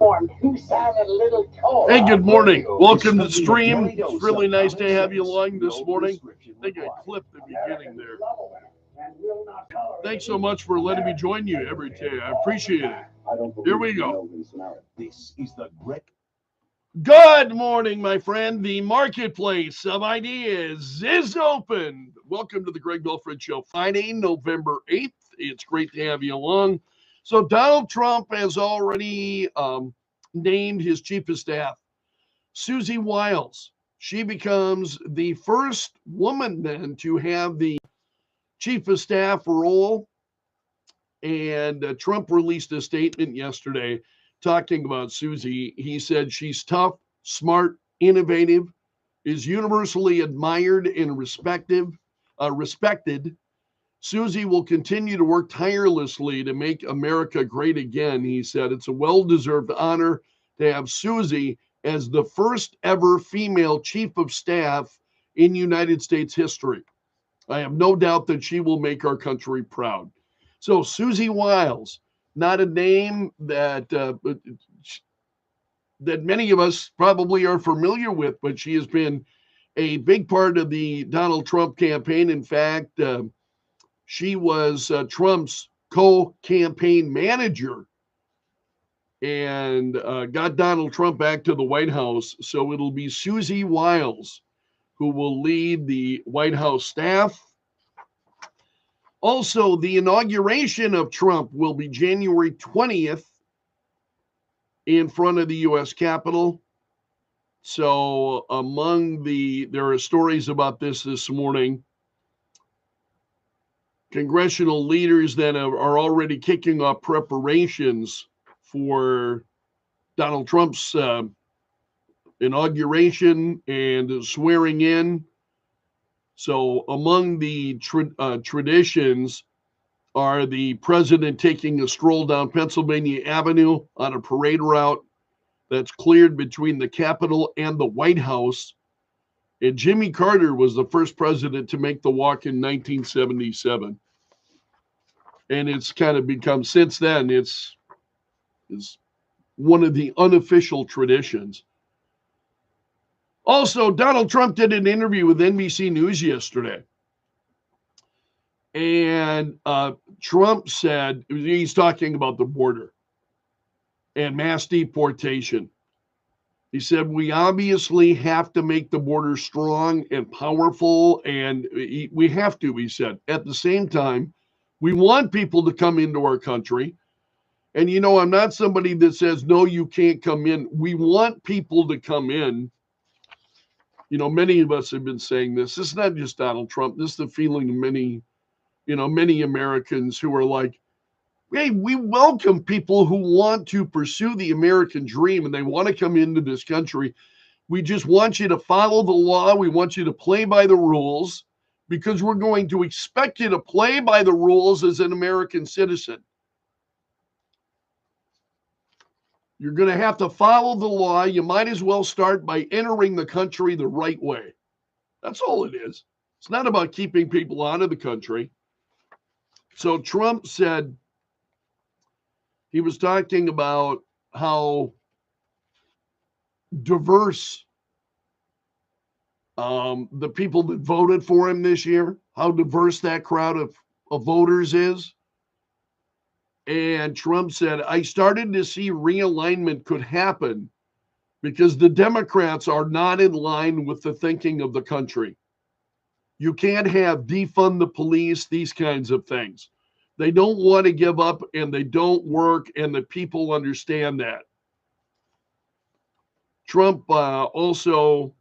Hey, good morning. Welcome to the stream. It's really nice to have you along this morning. I think I clipped the beginning there. Thanks so much for letting me join you every day. I appreciate it. Here we go. Good morning, my friend. The marketplace of ideas is open. Welcome to the Greg Belfrage Show, Friday, November 8th. It's great to have you along. So Donald Trump has already named his chief of staff, Susie Wiles. She becomes the first woman then to have the chief of staff role. And Trump released a statement yesterday talking about Susie. He said she's tough, smart, innovative, is universally admired and respected. Susie will continue to work tirelessly to make America great again. He said it's a well-deserved honor to have Susie as the first ever female chief of staff in United States history. I have no doubt that she will make our country proud. So Susie Wiles, not a name that many of us probably are familiar with, but she has been a big part of the Donald Trump campaign. In fact, she was Trump's co-campaign manager and got Donald Trump back to the White House. So it'll be Susie Wiles who will lead the White House staff. Also, the inauguration of Trump will be January 20th in front of the U.S. Capitol. So there are stories about this morning. Congressional leaders then are already kicking off preparations for Donald Trump's inauguration and swearing in. So among the traditions are the president taking a stroll down Pennsylvania Avenue on a parade route that's cleared between the Capitol and the White House. And Jimmy Carter was the first president to make the walk in 1977. And it's kind of become, since then, it's one of the unofficial traditions. Also, Donald Trump did an interview with NBC News yesterday. And Trump said, he's talking about the border and mass deportation. He said, we obviously have to make the border strong and powerful, and we have to, he said. At the same time, we want people to come into our country. And, I'm not somebody that says, no, you can't come in. We want people to come in. Many of us have been saying this. It's not just Donald Trump. This is the feeling of many Americans who are like, hey, we welcome people who want to pursue the American dream and they want to come into this country. We just want you to follow the law. We want you to play by the rules because we're going to expect you to play by the rules as an American citizen. You're going to have to follow the law. You might as well start by entering the country the right way. That's all it is. It's not about keeping people out of the country. So Trump said, he was talking about how diverse the people that voted for him this year, how diverse that crowd of voters is. And Trump said, I started to see realignment could happen because the Democrats are not in line with the thinking of the country. You can't have defund the police, these kinds of things. They don't want to give up and they don't work, and the people understand that. Trump also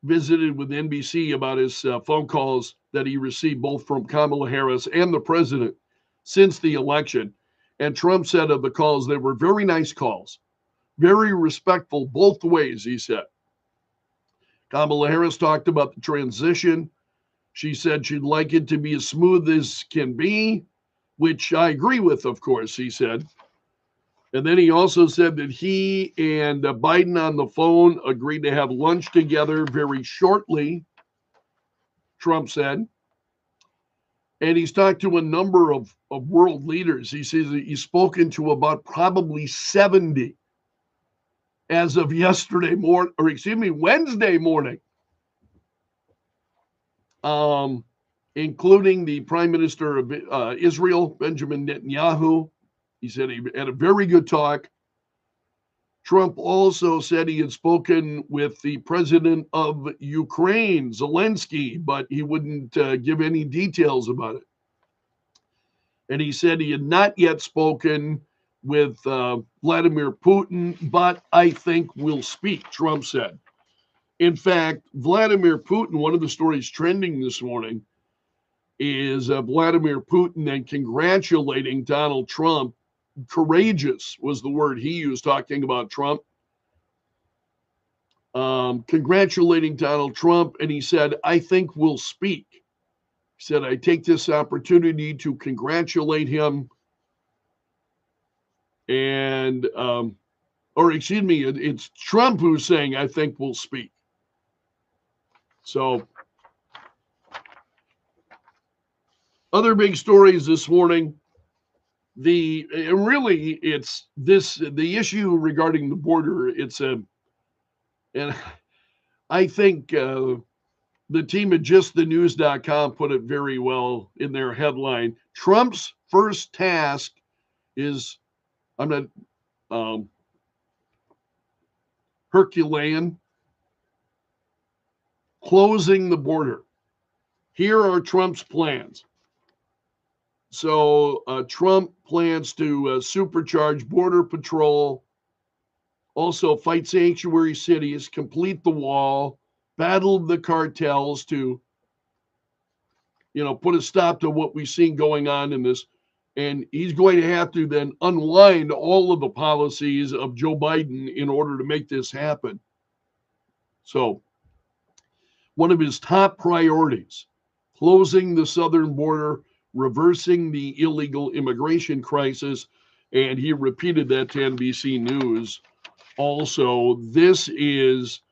visited with NBC about his phone calls that he received both from Kamala Harris and the president since the election. And Trump said of the calls, they were very nice calls, very respectful both ways, he said. Kamala Harris talked about the transition. She said she'd like it to be as smooth as can be, which I agree with, of course, he said. And then he also said that he and Biden on the phone agreed to have lunch together very shortly, Trump said. And he's talked to a number of world leaders. He says that he's spoken to about probably 70 as of yesterday morning, or excuse me, Wednesday morning, including the Prime Minister of Israel, Benjamin Netanyahu. He said he had a very good talk. Trump also said he had spoken with the president of Ukraine, Zelensky, but he wouldn't give any details about it. And he said he had not yet spoken with Vladimir Putin, but I think we'll speak, Trump said. In fact, Vladimir Putin, one of the stories trending this morning is Vladimir Putin then congratulating Donald Trump. Courageous was the word he used talking about Trump. Congratulating Donald Trump, and he said, I think we'll speak. He said, I take this opportunity to congratulate him. And, or excuse me, it's Trump who's saying, I think we'll speak. So, other big stories this morning. The issue regarding the border. And I think the team at justthenews.com put it very well in their headline. Trump's first task is, I'm not Herculean, closing the border. Here are Trump's plans. So Trump plans to supercharge border patrol, also fight sanctuary cities, complete the wall, battle the cartels to, put a stop to what we've seen going on in this. And he's going to have to then unwind all of the policies of Joe Biden in order to make this happen. So one of his top priorities, closing the southern border, reversing the illegal immigration crisis. And he repeated that to NBC News. Also, this is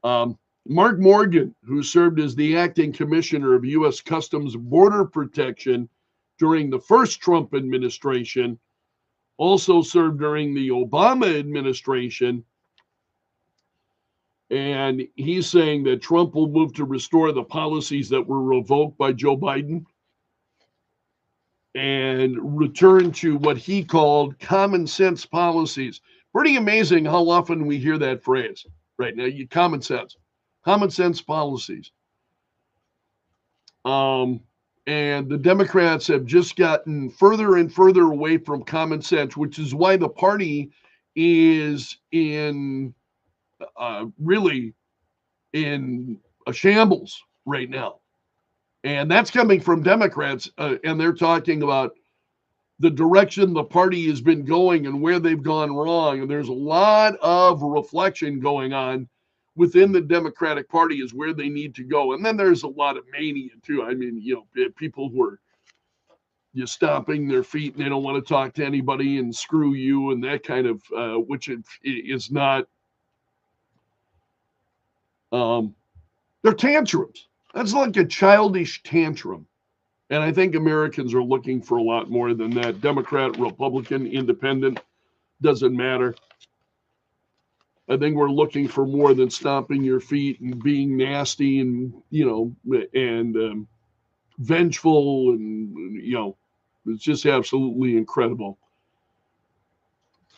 Mark Morgan, who served as the acting commissioner of U.S. Customs Border Protection during the first Trump administration, also served during the Obama administration. And he's saying that Trump will move to restore the policies that were revoked by Joe Biden and return to what he called common sense policies. Pretty amazing how often we hear that phrase right now. Common sense policies. And the Democrats have just gotten further and further away from common sense, which is why the party is really in a shambles right now. And that's coming from Democrats, and they're talking about the direction the party has been going and where they've gone wrong. And there's a lot of reflection going on within the Democratic Party is where they need to go. And then there's a lot of mania, too. I mean, people who are just stomping their feet and they don't want to talk to anybody and screw you and that kind of, which is not, they're tantrums. That's like a childish tantrum. And I think Americans are looking for a lot more than that. Democrat, Republican, independent, doesn't matter. I think we're looking for more than stomping your feet and being nasty and, and vengeful. And, it's just absolutely incredible.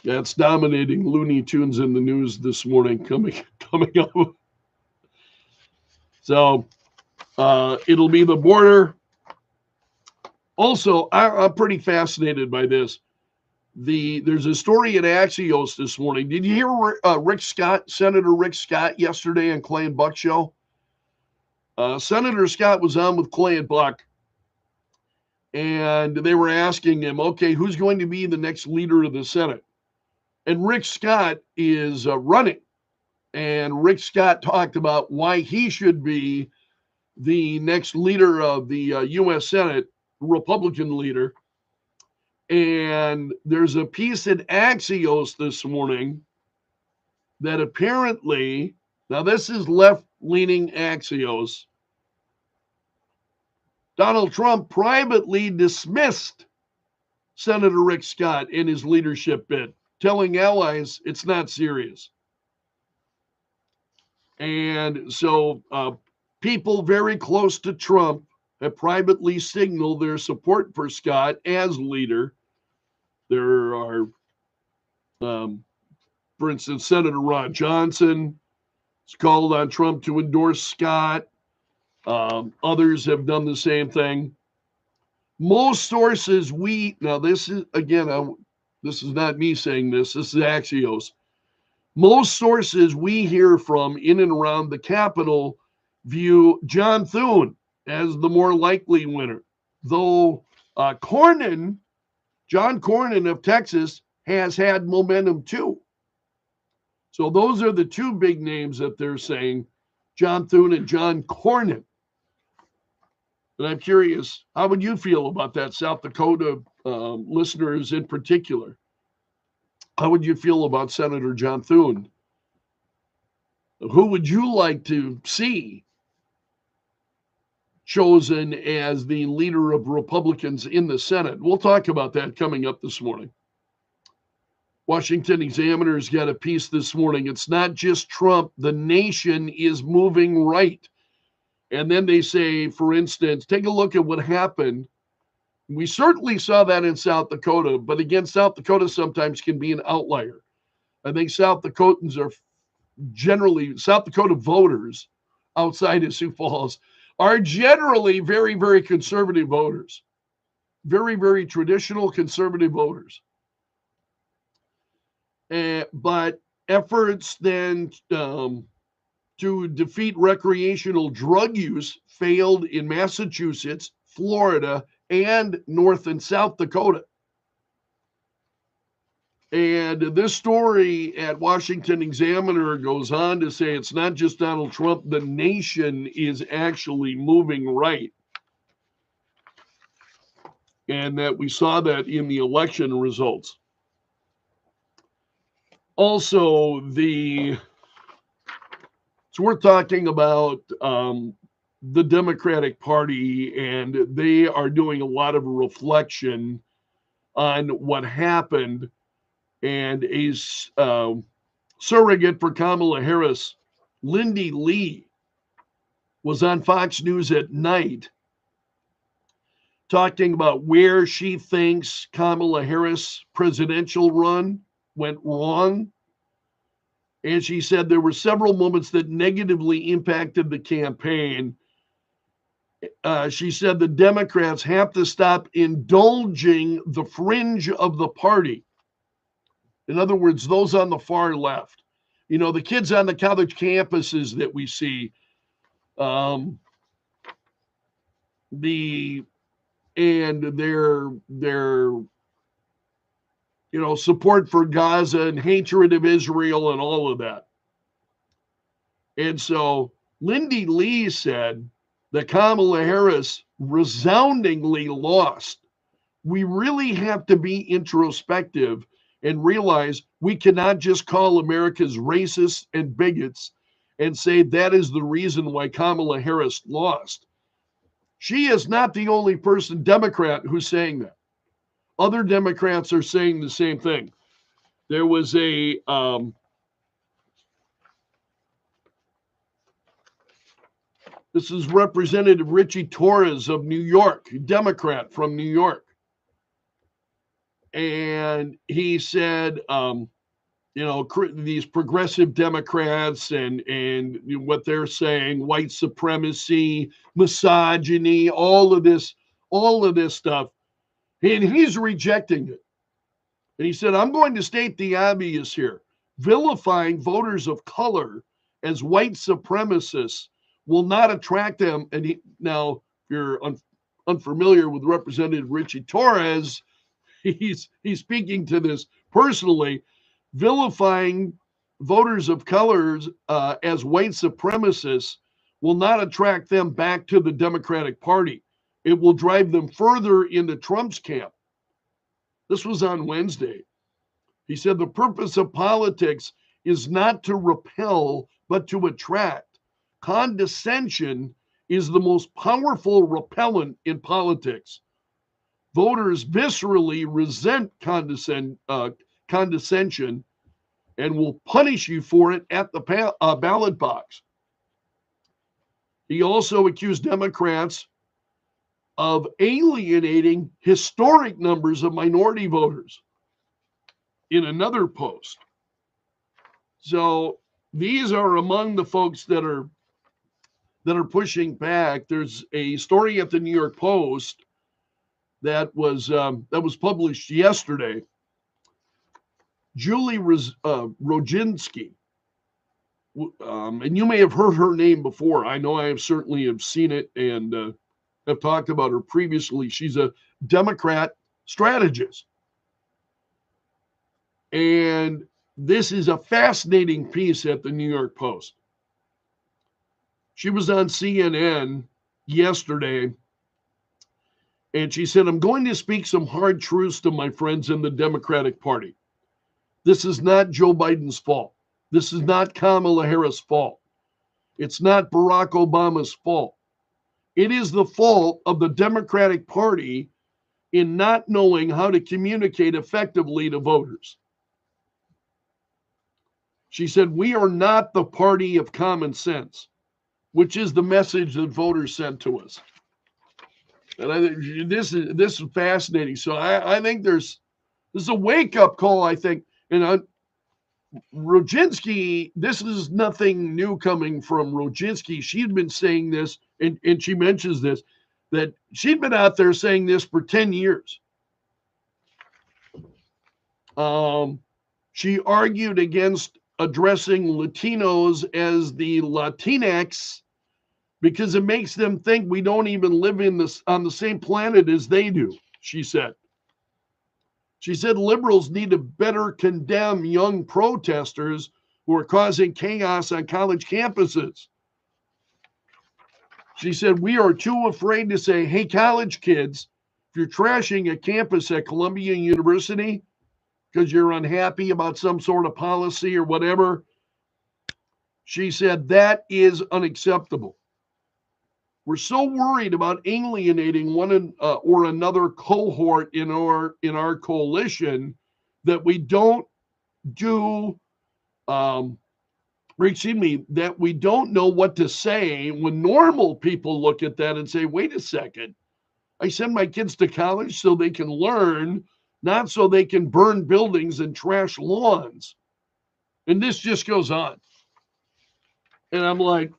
That's dominating Looney Tunes in the news this morning coming up. So it'll be the border. Also, I'm pretty fascinated by this. There's a story at Axios this morning. Did you hear Rick Scott, Senator Rick Scott, yesterday on Clay and Buck show? Senator Scott was on with Clay and Buck, and they were asking him, okay, who's going to be the next leader of the Senate? And Rick Scott is running. And Rick Scott talked about why he should be the next leader of the U.S. Senate, Republican leader. And there's a piece in Axios this morning that apparently, now this is left-leaning Axios, Donald Trump privately dismissed Senator Rick Scott in his leadership bid, telling allies it's not serious. And so people very close to Trump have privately signaled their support for Scott as leader. There are, for instance, Senator Ron Johnson has called on Trump to endorse Scott. Others have done the same thing. Most sources now this is, again, this is not me saying this is Axios. Most sources we hear from in and around the Capitol view John Thune as the more likely winner, though John Cornyn of Texas has had momentum too. So those are the two big names that they're saying, John Thune and John Cornyn. And I'm curious, how would you feel about that, South Dakota listeners in particular? How would you feel about Senator John Thune? Who would you like to see chosen as the leader of Republicans in the Senate? We'll talk about that coming up this morning. Washington Examiner's got a piece this morning. It's not just Trump. The nation is moving right. And then they say, for instance, take a look at what happened. We certainly saw that in South Dakota, but again, South Dakota sometimes can be an outlier. I think South Dakotans are South Dakota voters outside of Sioux Falls are generally very, very conservative voters. Very, very traditional conservative voters. But efforts then to defeat recreational drug use failed in Massachusetts, Florida, and North and South Dakota. And this story at Washington Examiner goes on to say it's not just Donald Trump, the nation is actually moving right. And that we saw that in the election results. Also, it's worth talking about the Democratic Party, and they are doing a lot of reflection on what happened. And a surrogate for Kamala Harris, Lindy Lee, was on Fox News at night talking about where she thinks Kamala Harris' presidential run went wrong. And she said there were several moments that negatively impacted the campaign. She said the Democrats have to stop indulging the fringe of the party. In other words, those on the far left, the kids on the college campuses that we see, their support for Gaza and hatred of Israel and all of that. And so Lindy Lee said that Kamala Harris resoundingly lost. We really have to be introspective and realize we cannot just call Americans racist and bigots and say that is the reason why Kamala Harris lost. She is not the only Democrat, who's saying that. Other Democrats are saying the same thing. There was this is Representative Richie Torres of New York, Democrat from New York. And he said, these progressive Democrats and what they're saying, white supremacy, misogyny, all of this stuff. And he's rejecting it. And he said, I'm going to state the obvious here. Vilifying voters of color as white supremacists will not attract them. And now, if you're unfamiliar with Representative Richie Torres, he's speaking to this personally. Vilifying voters of colors as white supremacists will not attract them back to the Democratic Party. It will drive them further into Trump's camp. This was on Wednesday. He said the purpose of politics is not to repel, but to attract. Condescension is the most powerful repellent in politics. Voters viscerally resent condescension and will punish you for it at the ballot box. He also accused Democrats of alienating historic numbers of minority voters in another post. So these are among the folks that are pushing back. There's a story at the New York Post that was published yesterday. Julie Rodzinski, and you may have heard her name before. I know I have certainly have seen it and have talked about her previously. She's a Democrat strategist. And this is a fascinating piece at the New York Post. She was on CNN yesterday, and she said, I'm going to speak some hard truths to my friends in the Democratic Party. This is not Joe Biden's fault. This is not Kamala Harris' fault. It's not Barack Obama's fault. It is the fault of the Democratic Party in not knowing how to communicate effectively to voters. She said, we are not the party of common sense, which is the message that voters sent to us. And I think this is fascinating. So I think this is a wake-up call, I think. And Rodzinski, this is nothing new coming from Rodzinski. She had been saying this, and she mentions this, that she'd been out there saying this for 10 years. She argued against addressing Latinos as the Latinx because it makes them think we don't even live on the same planet as they do, she said. She said liberals need to better condemn young protesters who are causing chaos on college campuses. She said, we are too afraid to say, hey, college kids, if you're trashing a campus at Columbia University because you're unhappy about some sort of policy or whatever, she said, that is unacceptable. We're so worried about alienating one or another cohort in our coalition that we don't that we don't know what to say when normal people look at that and say, wait a second, I send my kids to college so they can learn, not so they can burn buildings and trash lawns. And this just goes on. And I'm like,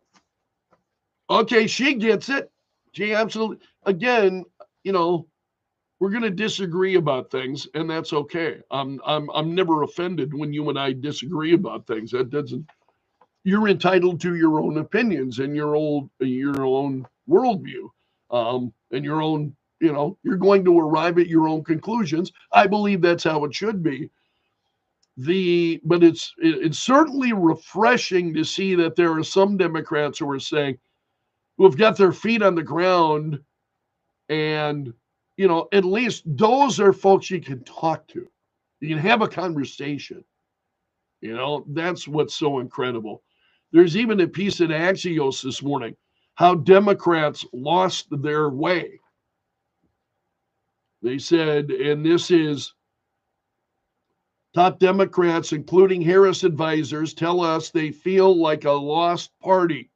okay, she gets it. She absolutely, again, we're going to disagree about things, and that's okay. I'm never offended when you and I disagree about things. That doesn't. You're entitled to your own opinions and your own worldview, and your own. You're going to arrive at your own conclusions. I believe that's how it should be. But it's certainly refreshing to see that there are some Democrats who have got their feet on the ground, and at least those are folks you can talk to. You can have a conversation. That's what's so incredible. There's even a piece in Axios this morning, how Democrats lost their way. They said, and this is top Democrats, including Harris advisors, tell us they feel like a lost party.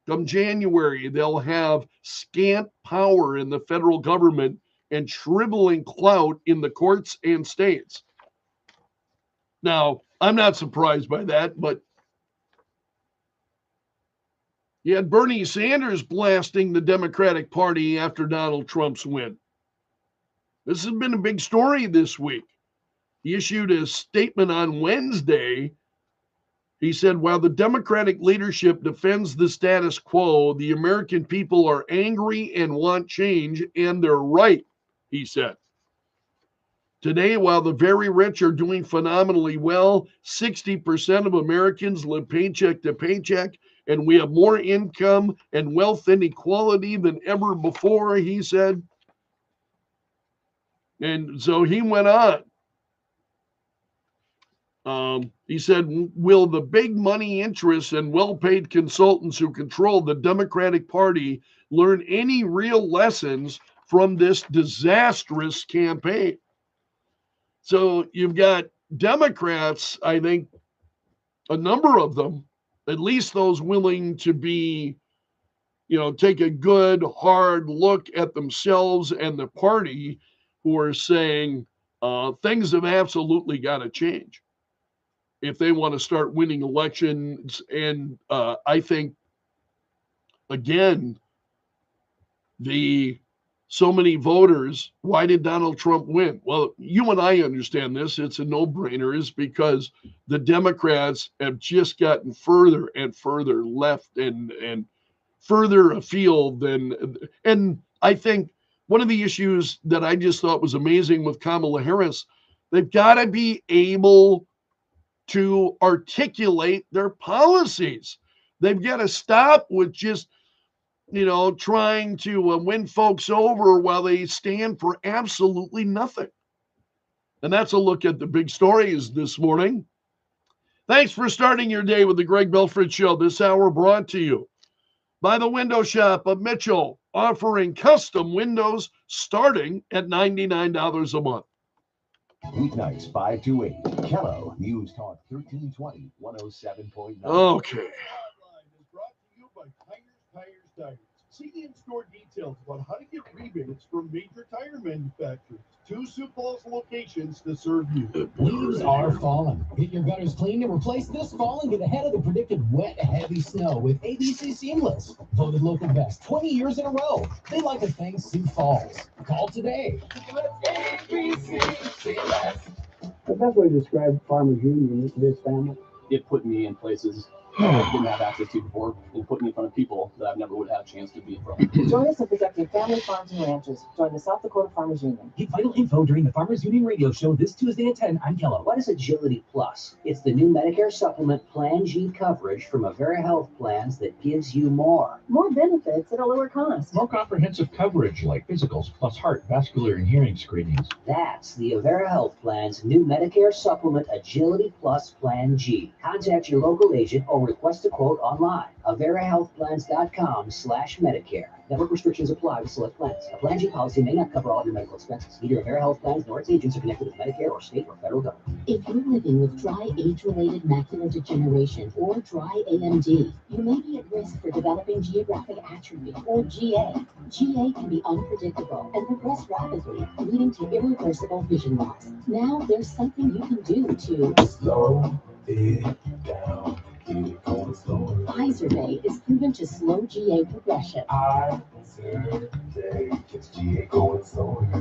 Come January, they'll have scant power in the federal government and shriveling clout in the courts and states. Now, I'm not surprised by that, but you had Bernie Sanders blasting the Democratic Party after Donald Trump's win. This has been a big story this week. He issued a statement on Wednesday. He said, while the Democratic leadership defends the status quo, the American people are angry and want change, and they're right, he said. Today, while the very rich are doing phenomenally well, 60% of Americans live paycheck to paycheck, and we have more income and wealth inequality than ever before, he said. And so he went on. He said, will the big money interests and well-paid consultants who control the Democratic Party learn any real lessons from this disastrous campaign? So you've got Democrats, I think, a number of them, at least those willing to be take a good, hard look at themselves and the party, who are saying things have absolutely got to change if they want to start winning elections. And I think, again, so many voters, why did Donald Trump win? Well, you and I understand this. It's a no-brainer, is because the Democrats have just gotten further and further left and further afield and I think one of the issues that I just thought was amazing with Kamala Harris, they've got to be able to articulate their policies. They've got to stop with just trying to win folks over while they stand for absolutely nothing. And that's a look at the big stories this morning. Thanks for starting your day with the Greg Belfrage Show. This hour brought to you by the Window Shop of Mitchell, offering custom windows starting at $99 a month. Weeknights 5 to 8. Kello News Talk 1320 107.9. Okay. Is brought to you by Tires. See the in-store details about how to get rebates from major tire manufacturers. 2 Sioux Falls locations to serve you. Leaves are falling. Get your gutters cleaned and replace this fall and get ahead of the predicted wet, heavy snow with ABC Seamless. Voted local best 20 years in a row. They like to thank Sioux Falls. Call today. ABC Seamless. The best way to describe Farmers Union to this family? It put me in places I didn't have access to before. It put me in front of people that I never would have had a chance to be in front of. Join us in protecting family farms and ranches. Join the South Dakota Farmers Union. Get vital info during the Farmers Union radio show this Tuesday at 10. I'm Kello. What is Agility Plus? It's the new Medicare supplement Plan G coverage from Avera Health Plans that gives you more. More benefits at a lower cost. More comprehensive coverage like physicals plus heart, vascular, and hearing screenings. That's the Avera Health Plan's new Medicare supplement Agility Plus Plan G. Contact your local agent or request a quote online. AveraHealthPlans.com/Medicare. Network restrictions apply with select plans. A Plan G policy may not cover all of your medical expenses. Neither Avera Health Plans nor its agents are connected with Medicare or state or federal government. If you're living with dry age-related macular degeneration or dry AMD, you may be at risk for developing geographic atrophy or GA. GA can be unpredictable and progress rapidly, leading to irreversible vision loss. Now there's something you can do to Slow it down. Izervay is proven to slow GA progression.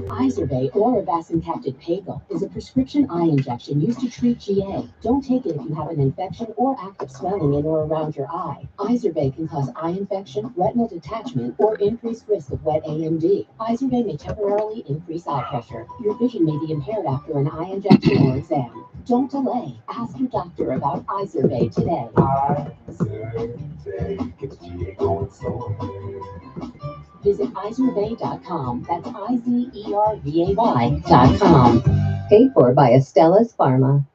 Izervay or avastin-capted Pagel is a prescription eye injection used to treat GA. Don't take it if you have an infection or active swelling in or around your eye. Izervay can cause eye infection, retinal detachment, or increased risk of wet AMD. Izervay may temporarily increase eye pressure. Your vision may be impaired after an eye injection or exam. Don't delay. Ask your doctor about Izervay today. Visit Izervay.com. That's IZERVAY.com. Paid for by Astellas Pharma.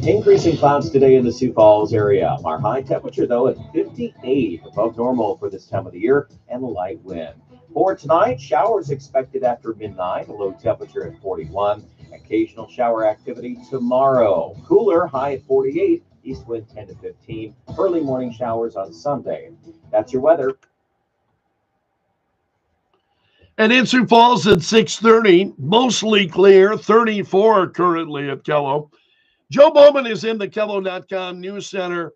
Increasing clouds today in the Sioux Falls area. Our high temperature, though, at 58, above normal for this time of the year, and a light wind. For tonight, showers expected after midnight, a low temperature at 41. Occasional shower activity tomorrow. Cooler, high at 48, east wind 10 to 15. Early morning showers on Sunday. That's your weather. And in Sioux Falls at 6:30, mostly clear, 34 currently at Kello. Joe Bowman is in the Kello.com News Center.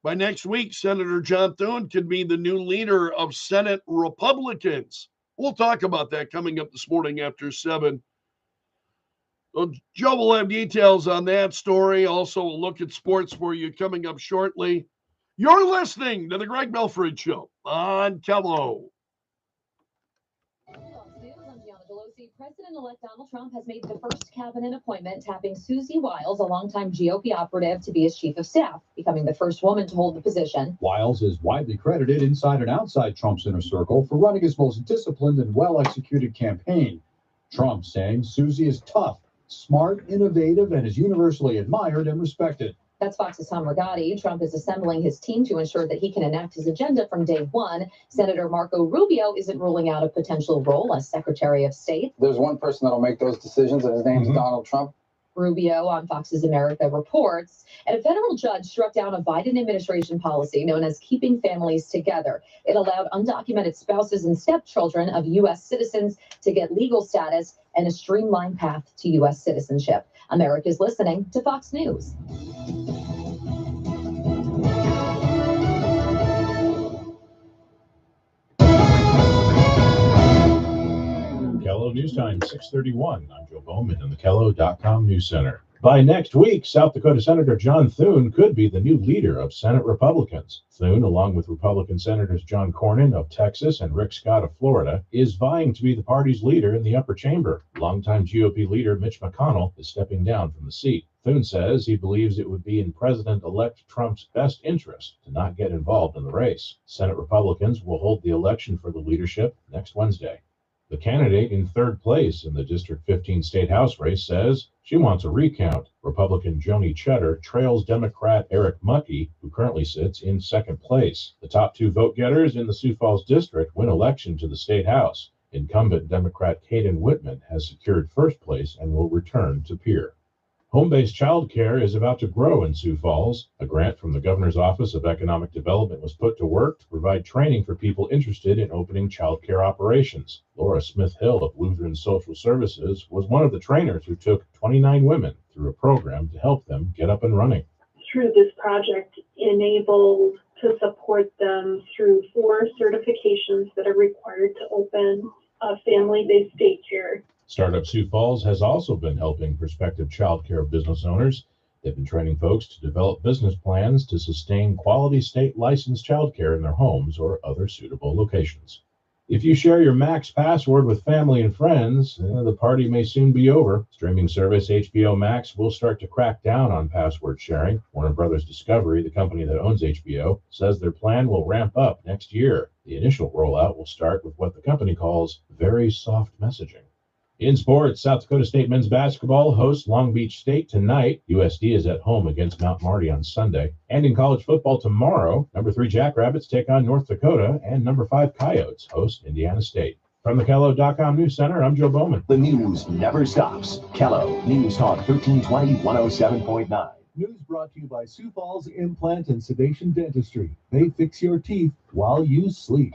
By next week, Senator John Thune could be the new leader of Senate Republicans. We'll talk about that coming up this morning after 7. Well, Joe will have details on that story. Also, a look at sports for you coming up shortly. You're listening to the Greg Belfrage Show on Kello. President-elect Donald Trump has made the first cabinet appointment, tapping Susie Wiles, a longtime GOP operative, to be his chief of staff, becoming the first woman to hold the position. Wiles is widely credited inside and outside Trump's inner circle for running his most disciplined and well-executed campaign. Trump saying Susie is tough, smart, innovative, and is universally admired and respected. That's Fox's Tom Rigotti. Trump is assembling his team to ensure that he can enact his agenda from day one. Senator Marco Rubio isn't ruling out a potential role as Secretary of State. There's one person that'll make those decisions, and his name's Donald Trump. Rubio on Fox's America reports, and a federal judge struck down a Biden administration policy known as keeping families together. It allowed undocumented spouses and stepchildren of U.S. citizens to get legal status and a streamlined path to U.S. citizenship. America's listening to Fox News. Kello News Time, 6:31. I'm Joe Bowman in the Kello.com News Center. By next week, South Dakota Senator John Thune could be the new leader of Senate Republicans. Thune, along with Republican Senators John Cornyn of Texas and Rick Scott of Florida, is vying to be the party's leader in the upper chamber. Longtime GOP leader Mitch McConnell is stepping down from the seat. Thune says he believes it would be in President-elect Trump's best interest to not get involved in the race. Senate Republicans will hold the election for the leadership next Wednesday. The candidate in third place in the District 15 State House race says she wants a recount. Republican Joni Cheddar trails Democrat Eric Muckey, who currently sits in second place. The top two vote-getters in the Sioux Falls District win election to the State House. Incumbent Democrat Caden Whitman has secured first place and will return to Pierre. Home-based child care is about to grow in Sioux Falls. A grant from the Governor's Office of Economic Development was put to work to provide training for people interested in opening child care operations. Laura Smith-Hill of Lutheran Social Services was one of the trainers who took 29 women through a program to help them get up and running. Through this project, enabled to support them through 4 certifications that are required to open a family-based daycare. Startup Sioux Falls has also been helping prospective child care business owners. They've been training folks to develop business plans to sustain quality state licensed child care in their homes or other suitable locations. If you share your Max password with family and friends, the party may soon be over. Streaming service HBO Max will start to crack down on password sharing. Warner Brothers Discovery, the company that owns HBO, says their plan will ramp up next year. The initial rollout will start with what the company calls very soft messaging. In sports, South Dakota State men's basketball hosts Long Beach State tonight. USD is at home against Mount Marty on Sunday. And in college football tomorrow, number 3 Jackrabbits take on North Dakota, and number 5 Coyotes host Indiana State. From the Kello.com News Center, I'm Joe Bowman. The news never stops. Kello News Talk 1320 107.9. News brought to you by Sioux Falls Implant and Sedation Dentistry. They fix your teeth while you sleep.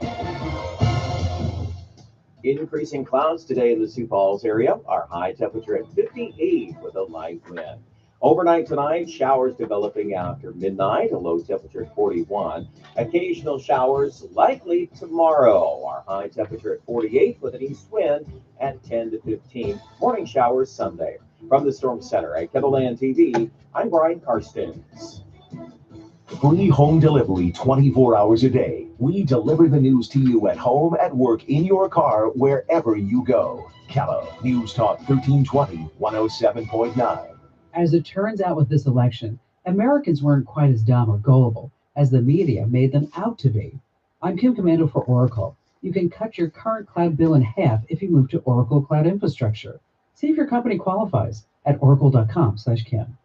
Increasing clouds today in the Sioux Falls area. Our high temperature at 58 with a light wind. Overnight tonight, showers developing after midnight, a low temperature at 41. Occasional showers likely tomorrow. Our high temperature at 48 with an east wind at 10 to 15. Morning showers Sunday. From the Storm Center at Kettleland TV, I'm Brian Karstens. Free home delivery 24 hours a day. We deliver the news to you at home, at work, in your car, wherever you go. Kello News Talk 1320 107.9. As it turns out with this election, Americans weren't quite as dumb or gullible as the media made them out to be. I'm Kim Commando for Oracle. You can cut your current cloud bill in half if you move to Oracle Cloud Infrastructure. See if your company qualifies at oracle.com/Kim.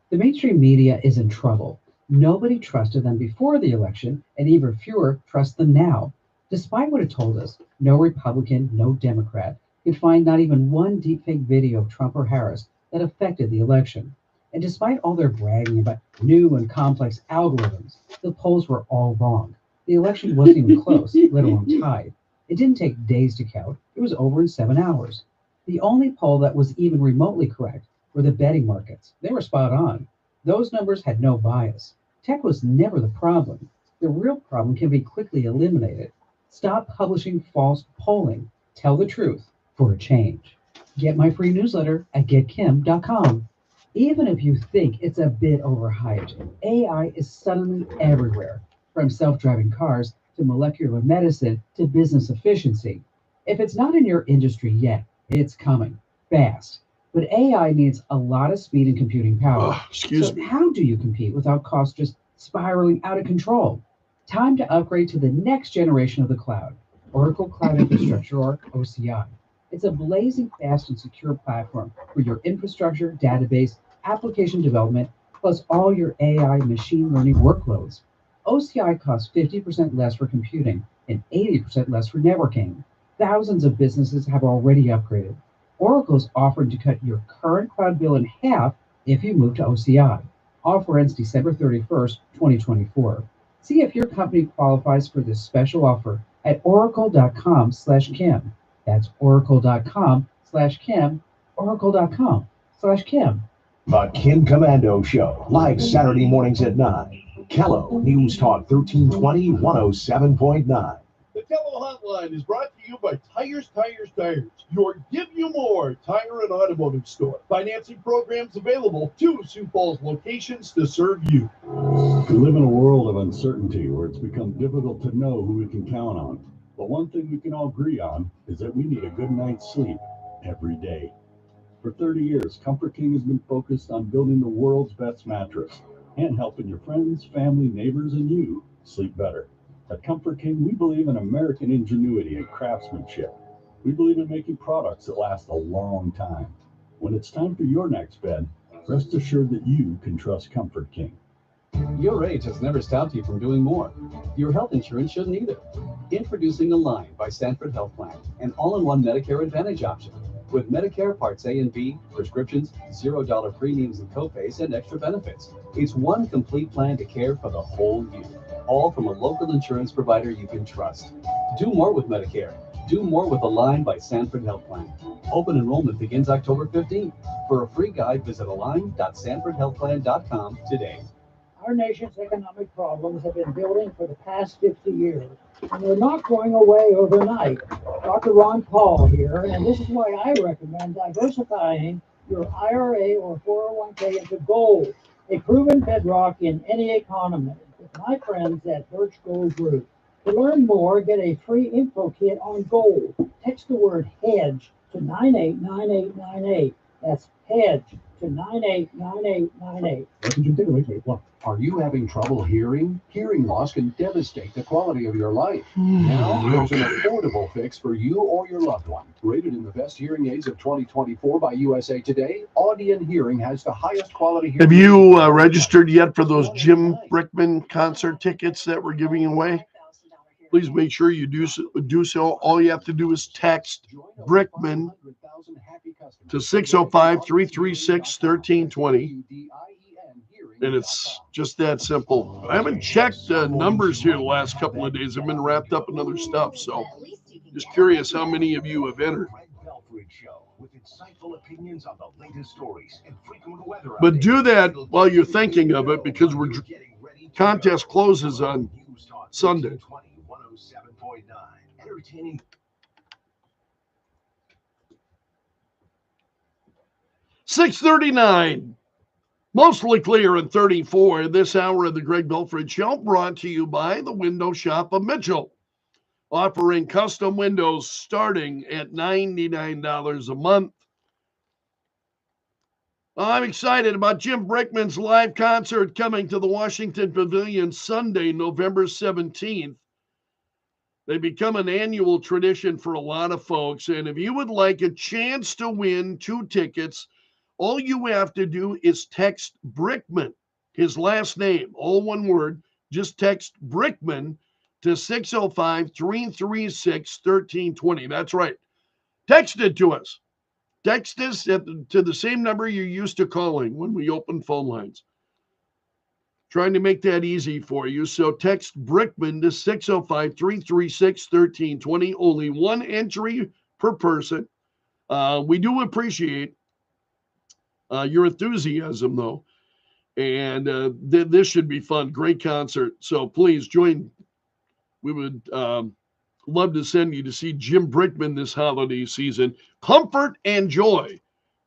The mainstream media is in trouble. Nobody trusted them before the election, and even fewer trust them now. Despite what it told us, no Republican, no Democrat could find not even one deepfake video of Trump or Harris that affected the election. And despite all their bragging about new and complex algorithms, the polls were all wrong. The election wasn't even close, let alone tied. It didn't take days to count. It was over in 7 hours. The only poll that was even remotely correct were the betting markets. They were spot on. Those numbers had no bias. Tech was never the problem. The real problem can be quickly eliminated. Stop publishing false polling. Tell the truth for a change. Get my free newsletter at getkim.com. Even if you think it's a bit overhyped, AI is suddenly everywhere, from self-driving cars to molecular medicine to business efficiency. If it's not in your industry yet, it's coming fast. But AI needs a lot of speed and computing power. Excuse me. How do you compete without costs just spiraling out of control? Time to upgrade to the next generation of the cloud, Oracle Cloud Infrastructure, or OCI. It's a blazing fast and secure platform for your infrastructure, database, application development, plus all your AI machine learning workloads. OCI costs 50% less for computing and 80% less for networking. Thousands of businesses have already upgraded. Oracle is offering to cut your current cloud bill in half if you move to OCI. Offer ends December 31st, 2024. See if your company qualifies for this special offer at oracle.com/Kim. That's oracle.com/Kim, oracle.com/Kim. The Kim Commando Show, live Saturday mornings at 9. Kello News Talk 1320 107.9. The Kello Hotline is brought to you by Tires, your Give You More tire and automotive store. Financing programs available, 2 Sioux Falls locations to serve you. We live in a world of uncertainty where it's become difficult to know who we can count on. But one thing we can all agree on is that we need a good night's sleep every day. For 30 years, Comfort King has been focused on building the world's best mattress and helping your friends, family, neighbors, and you sleep better. At Comfort King, we believe in American ingenuity and craftsmanship. We believe in making products that last a long time. When it's time for your next bed, rest assured that you can trust Comfort King. Your age has never stopped you from doing more. Your health insurance shouldn't either. Introducing Align by Stanford Health Plan, an all-in-one Medicare Advantage option. With Medicare Parts A and B, prescriptions, $0 premiums and copays, and extra benefits. It's one complete plan to care for the whole you. All from a local insurance provider you can trust. Do more with Medicare. Do more with Align by Stanford Health Plan. Open enrollment begins October 15th. For a free guide, visit align.stanfordhealthplan.com today. Our nation's economic problems have been building for the past 50 years, and they're not going away overnight. Dr. Ron Paul here, and this is why I recommend diversifying your IRA or 401k into gold, a proven bedrock in any economy, with my friends at Birch Gold Group. To learn more, get a free info kit on gold. Text the word HEDGE to 989898. That's HEDGE to 989898. Are you having trouble hearing? Hearing loss can devastate the quality of your life. Now there's an affordable fix for you or your loved one. Rated in the best hearing aids of 2024 by USA Today, Audion Hearing has the highest quality hearing. Have you registered yet for those Jim Brickman concert tickets that we're giving away? Please make sure you do so. All you have to do is text Brickman to 605-336-1320. And it's just that simple. I haven't checked numbers here the last couple of days. I've been wrapped up in other stuff. So just curious how many of you have entered. But do that while you're thinking of it, because contest closes on Sunday. 6:39. Mostly clear at 34. This hour of the Greg Belfrage Show brought to you by the Window Shop of Mitchell, offering custom windows starting at $99 a month. I'm excited about Jim Brickman's live concert coming to the Washington Pavilion Sunday, November 17th. They become an annual tradition for a lot of folks. And if you would like a chance to win 2 tickets, all you have to do is text Brickman, his last name, all one word. Just text Brickman to 605-336-1320. That's right. Text it to us. Text us to the same number you're used to calling when we open phone lines. Trying to make that easy for you. So text Brickman to 605-336-1320. Only one entry per person. We do appreciate your enthusiasm, though. And this should be fun. Great concert. So please join. We would love to send you to see Jim Brickman this holiday season. Comfort and Joy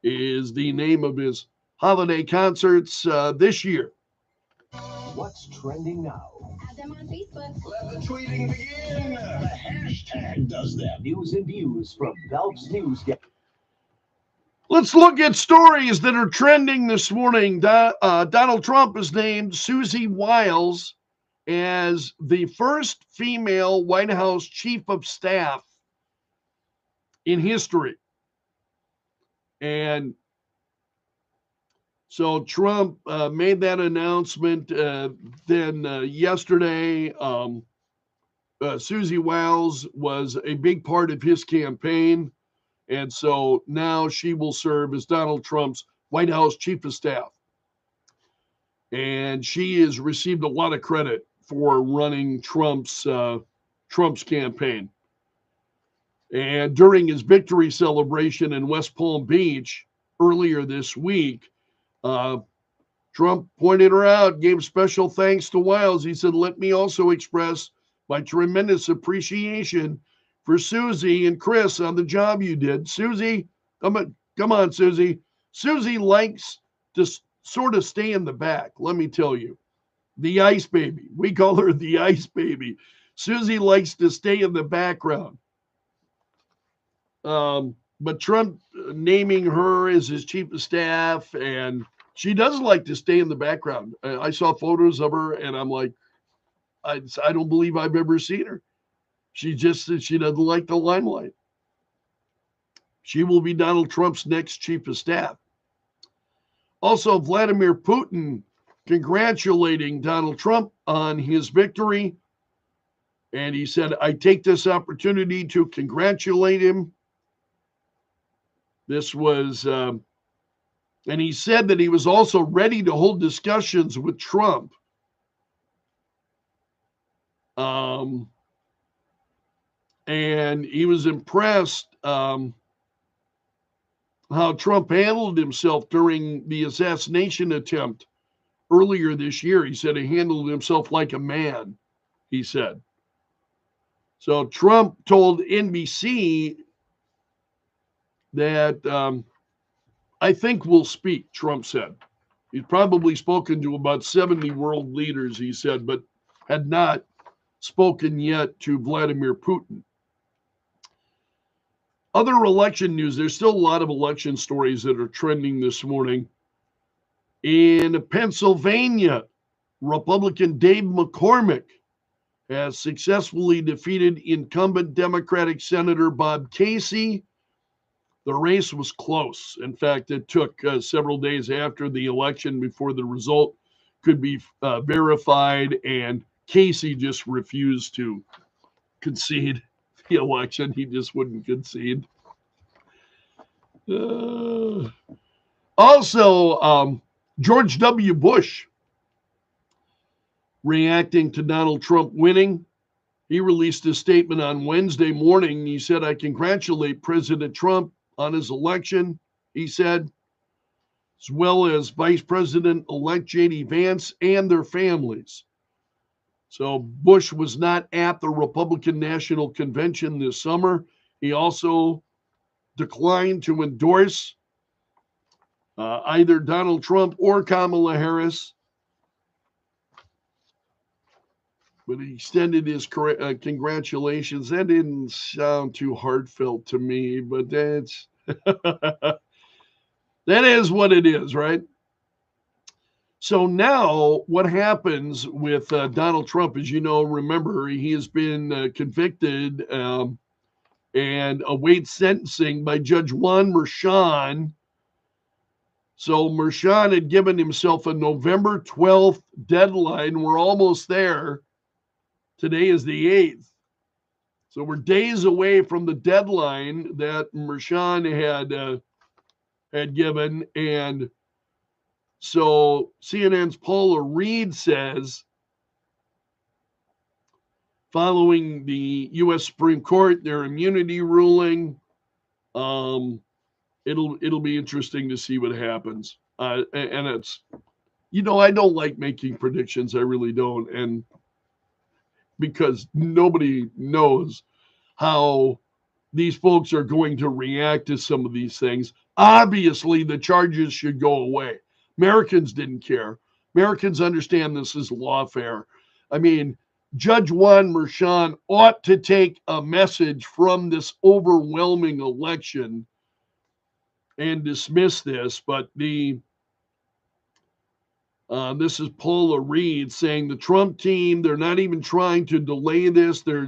is the name of his holiday concerts this year. What's trending now? Add them on Facebook. Let the tweeting begin. The hashtag does that. News and views from Belf's News. Let's look at stories that are trending this morning. Donald Trump has named Susie Wiles as the first female White House chief of staff in history. And so Trump made that announcement. Then yesterday, Susie Wiles was a big part of his campaign. And so now she will serve as Donald Trump's White House chief of staff. And she has received a lot of credit for running Trump's campaign. And during his victory celebration in West Palm Beach earlier this week, Trump pointed her out, gave special thanks to Wiles. He said, "Let me also express my tremendous appreciation for Susie and Chris on the job you did." Susie, come on, Susie. Susie likes to sort of stay in the back, let me tell you. The ice baby. We call her the ice baby. Susie likes to stay in the background. But Trump naming her as his chief of staff, and she does like to stay in the background. I saw photos of her, and I'm like, I don't believe I've ever seen her. She just said she doesn't like the limelight. She will be Donald Trump's next chief of staff. Also, Vladimir Putin congratulating Donald Trump on his victory. And he said, "I take this opportunity to congratulate him." This was, and he said that he was also ready to hold discussions with Trump. And he was impressed how Trump handled himself during the assassination attempt earlier this year. He said he handled himself like a man, he said. So Trump told NBC that I think we'll speak, Trump said. He's probably spoken to about 70 world leaders, he said, but had not spoken yet to Vladimir Putin. Other election news, there's still a lot of election stories that are trending this morning. In Pennsylvania, Republican Dave McCormick has successfully defeated incumbent Democratic Senator Bob Casey. The race was close. In fact, it took several days after the election before the result could be verified, and Casey just refused to concede the election. He just wouldn't concede. Also, George W. Bush reacting to Donald Trump winning. He released a statement on Wednesday morning. He said, "I congratulate President Trump on his election," he said, as well as Vice President-elect J.D. Vance and their families. So Bush was not at the Republican National Convention this summer. He also declined to endorse either Donald Trump or Kamala Harris, but he extended his congratulations. That didn't sound too heartfelt to me, but that's that is what it is, right? So now what happens with Donald Trump, as you know, remember, he has been convicted and awaits sentencing by Judge Juan Merchan. So Merchan had given himself a November 12th deadline. We're almost there. Today is the 8th. So we're days away from the deadline that Merchan had given. And so CNN's Paula Reed says, following the U.S. Supreme Court, their immunity ruling, it'll be interesting to see what happens. And it's, I don't like making predictions. I really don't. And because nobody knows how these folks are going to react to some of these things. Obviously, the charges should go away. Americans didn't care. Americans understand this is lawfare. I mean, Judge Juan Merchan ought to take a message from this overwhelming election and dismiss this, but this is Paula Reed saying the Trump team, they're not even trying to delay this. They're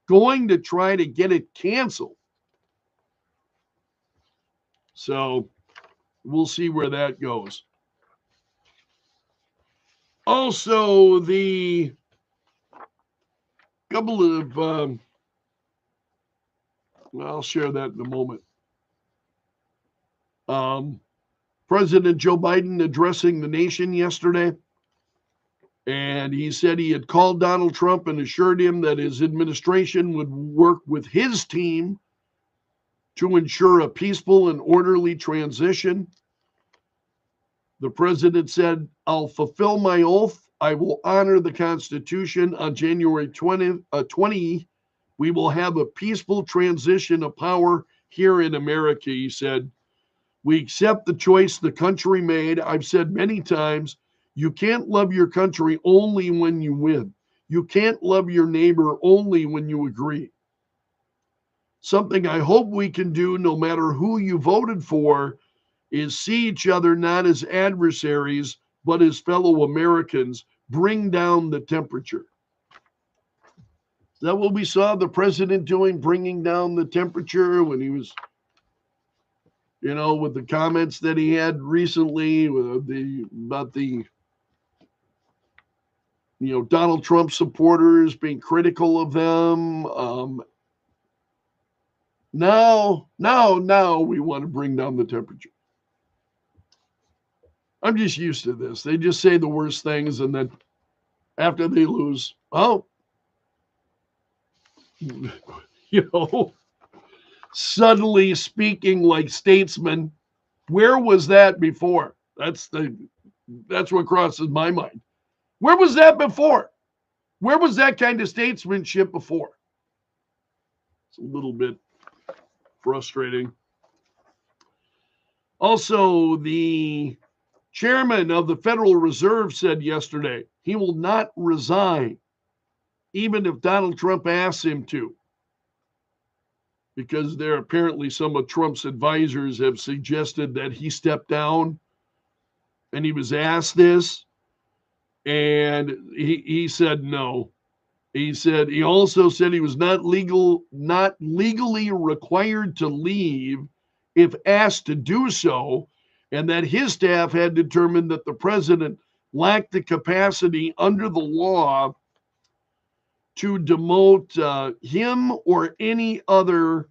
going to try to get it canceled. So we'll see where that goes. Also, the couple of I'll share that in a moment. President Joe Biden addressing the nation yesterday, and he said he had called Donald Trump and assured him that his administration would work with his team to ensure a peaceful and orderly transition. The president said, "I'll fulfill my oath. I will honor the Constitution. On January 20, we will have a peaceful transition of power here in America," he said. "We accept the choice the country made. I've said many times, you can't love your country only when you win. You can't love your neighbor only when you agree. Something I hope we can do, no matter who you voted for, is see each other not as adversaries, but as fellow Americans. Bring down the temperature." Is that what we saw the president doing, bringing down the temperature when he was, with the comments that he had recently about the Donald Trump supporters being critical of them? Now we want to bring down the temperature. I'm just used to this. They just say the worst things, and then after they lose, suddenly speaking like statesmen. Where was that before? That's what crosses my mind. Where was that before? Where was that kind of statesmanship before? It's a little bit frustrating. Also, the chairman of the Federal Reserve said yesterday he will not resign, even if Donald Trump asks him to, because there apparently some of Trump's advisors have suggested that he step down, and he was asked this, and he said no. He also said he was not legally required to leave if asked to do so, and that his staff had determined that the president lacked the capacity under the law to demote him or any other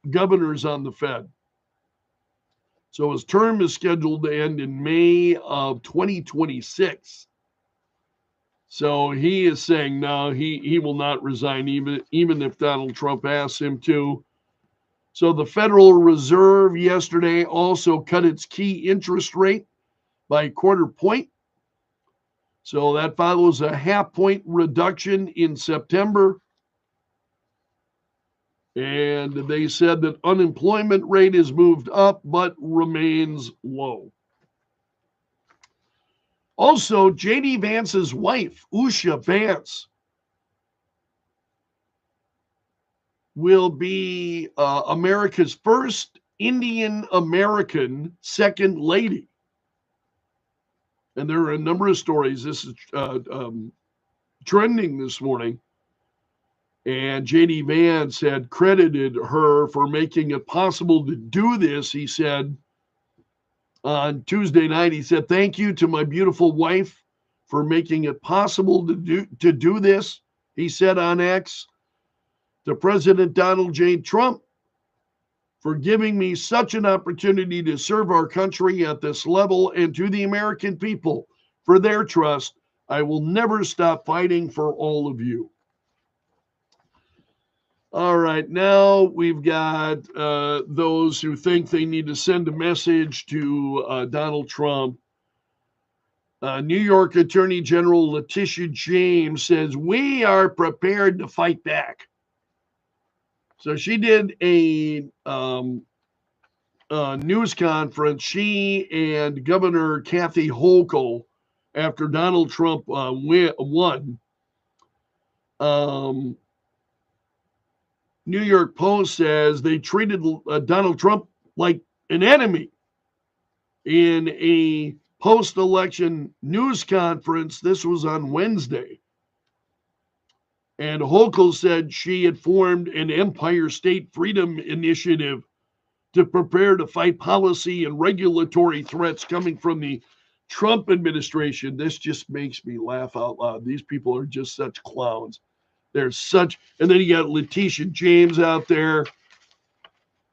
governors on the Fed. So his term is scheduled to end in May of 2026. So he is saying no, he will not resign even if Donald Trump asks him to. So the Federal Reserve yesterday also cut its key interest rate by a quarter point. So that follows a half-point reduction in September. And they said that unemployment rate has moved up but remains low. Also, J.D. Vance's wife, Usha Vance, will be America's first Indian American second lady. And there are a number of stories. This is trending this morning. And J.D. Vance had credited her for making it possible to do this. He said on Tuesday night, he said, "Thank you to my beautiful wife for making it possible to do this." He said on X, "To President Donald J. Trump for giving me such an opportunity to serve our country at this level, and to the American people for their trust. I will never stop fighting for all of you." All right, now we've got those who think they need to send a message to Donald Trump. New York Attorney General Letitia James says, "We are prepared to fight back." So she did a news conference, she and Governor Kathy Hochul, after Donald Trump won. New York Post says they treated Donald Trump like an enemy in a post-election news conference. This was on Wednesday. And Hochul said she had formed an Empire State Freedom Initiative to prepare to fight policy and regulatory threats coming from the Trump administration. This just makes me laugh out loud. These people are just such clowns. There's such, and then you got Letitia James out there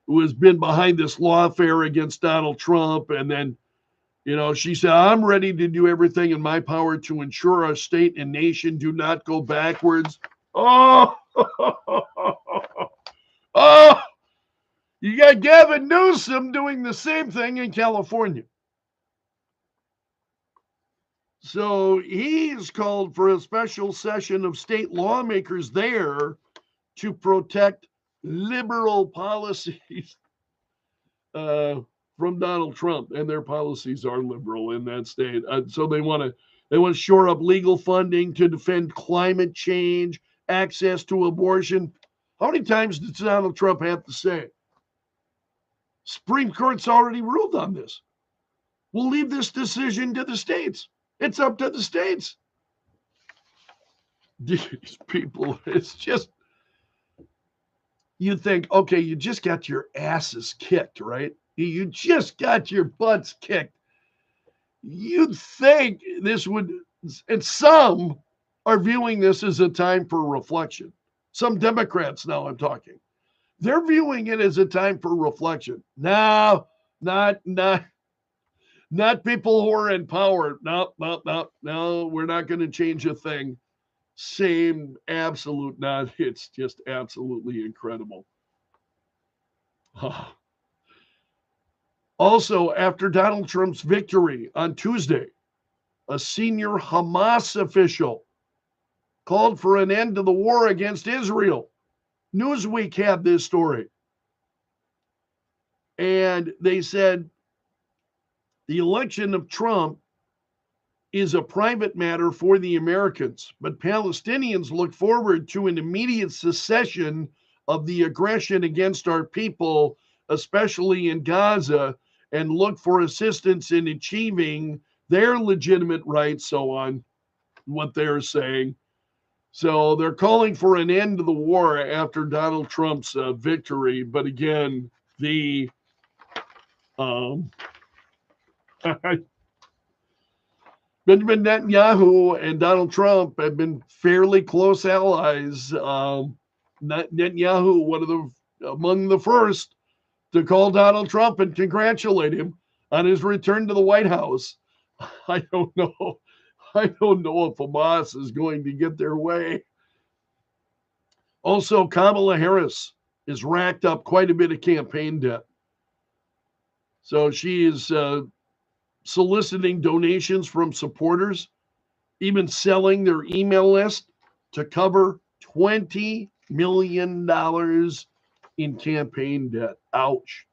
who has been behind this lawfare against Donald Trump. And then, she said, I'm ready to do everything in my power to ensure our state and nation do not go backwards. Oh, oh, you got Gavin Newsom doing the same thing in California. So he's called for a special session of state lawmakers there to protect liberal policies from Donald Trump, and their policies are liberal in that state. So they want to shore up legal funding to defend climate change, access to abortion. How many times does Donald Trump have to say it? Supreme Court's already ruled on this. We'll leave this decision to the states. It's up to the states. These people, it's just, you think, okay, you just got your asses kicked, right? You just got your butts kicked. You'd think this would, and some are viewing this as a time for reflection. Some Democrats now I'm talking. They're viewing it as a time for reflection. No, not people who are in power. No, we're not going to change a thing. Same absolute not. It's just absolutely incredible. Also, after Donald Trump's victory on Tuesday, a senior Hamas official called for an end to the war against Israel. Newsweek had this story. And they said the election of Trump is a private matter for the Americans, but Palestinians look forward to an immediate cessation of the aggression against our people, especially in Gaza, and look for assistance in achieving their legitimate rights, so on, what they're saying. So they're calling for an end to the war after Donald Trump's victory. But again, the Benjamin Netanyahu and Donald Trump have been fairly close allies. Netanyahu, among the first to call Donald Trump and congratulate him on his return to the White House. I don't know if Hamas is going to get their way. Also, Kamala Harris has racked up quite a bit of campaign debt. So she is soliciting donations from supporters, even selling their email list to cover $20 million in campaign debt. Ouch.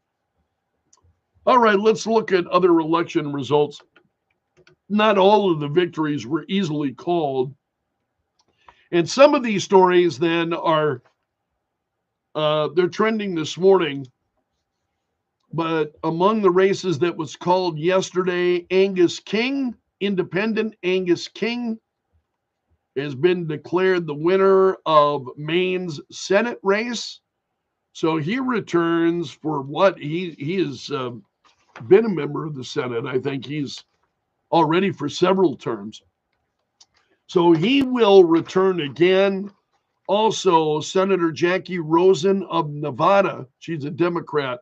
All right, let's look at other election results. Not all of the victories were easily called. And some of these stories then are, they're trending this morning. But among the races that was called yesterday, Independent Angus King, has been declared the winner of Maine's Senate race. So he returns for what? He has been a member of the Senate. I think he's already for several terms. So he will return again. Also, Senator Jackie Rosen of Nevada, she's a Democrat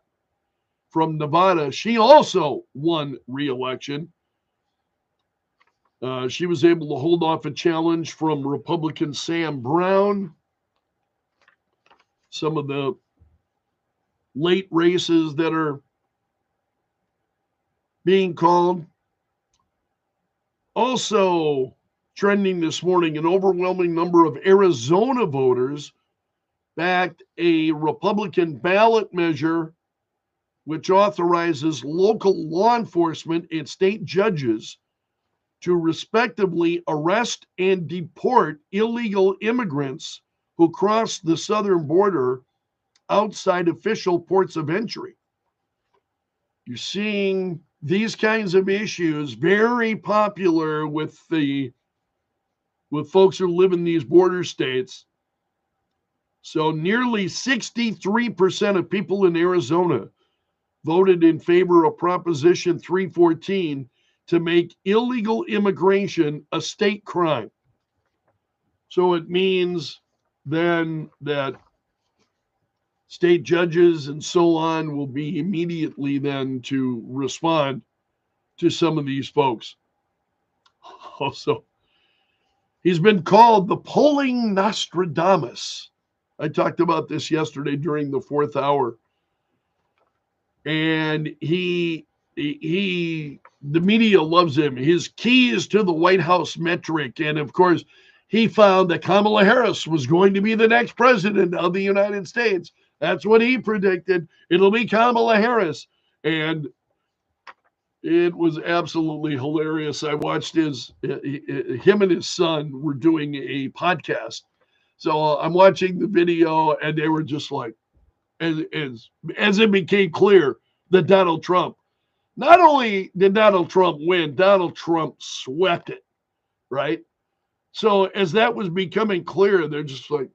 from Nevada. She also won re-election. She was able to hold off a challenge from Republican Sam Brown. Some of the late races that are being called. Also trending this morning, an overwhelming number of Arizona voters backed a Republican ballot measure which authorizes local law enforcement and state judges to respectively arrest and deport illegal immigrants who cross the southern border outside official ports of entry. You're seeing these kinds of issues very popular with folks who live in these border states. So nearly 63% of people in Arizona voted in favor of Proposition 314 to make illegal immigration a state crime. So it means then that state judges and so on will be immediately then to respond to some of these folks. Also, he's been called the polling Nostradamus. I talked about this yesterday during the fourth hour. And the media loves him. His keys to the White House metric. And of course, he found that Kamala Harris was going to be the next president of the United States. That's what he predicted. It'll be Kamala Harris. And it was absolutely hilarious. I watched him and his son were doing a podcast. So I'm watching the video, and they were just like, as it became clear that Donald Trump, not only did Donald Trump win, Donald Trump swept it, right? So as that was becoming clear, they're just like,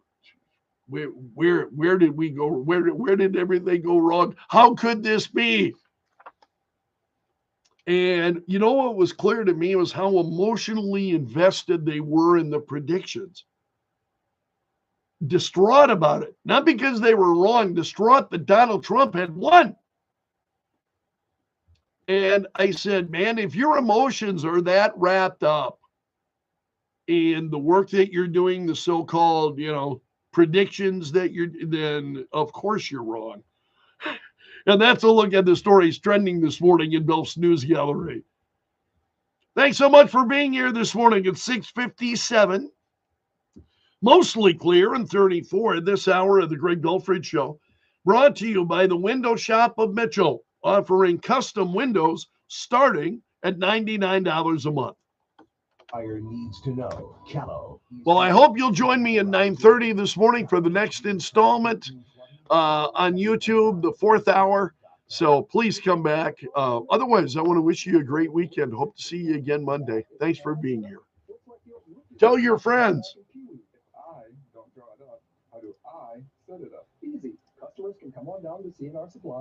where did we go? Where did everything go wrong? How could this be? And you know what was clear to me was how emotionally invested they were in the predictions. Distraught about it, not because they were wrong, distraught that Donald Trump had won. And I said, man, if your emotions are that wrapped up in the work that you're doing, the so-called, predictions that then of course you're wrong. And that's a look at the stories trending this morning in Belf's News Gallery. Thanks so much for being here this morning at 6:57. Mostly clear and 34 at this hour of the Greg Belfrage Show. Brought to you by the Window Shop of Mitchell, offering custom windows starting at $99 a month. Fire needs to know. Callow. Well, I hope you'll join me at 9:30 this morning for the next installment on YouTube, the fourth hour. So please come back. Otherwise, I want to wish you a great weekend. Hope to see you again Monday. Thanks for being here. Tell your friends. How do I set it up? Easy. Customers can come on down to C&R Supply.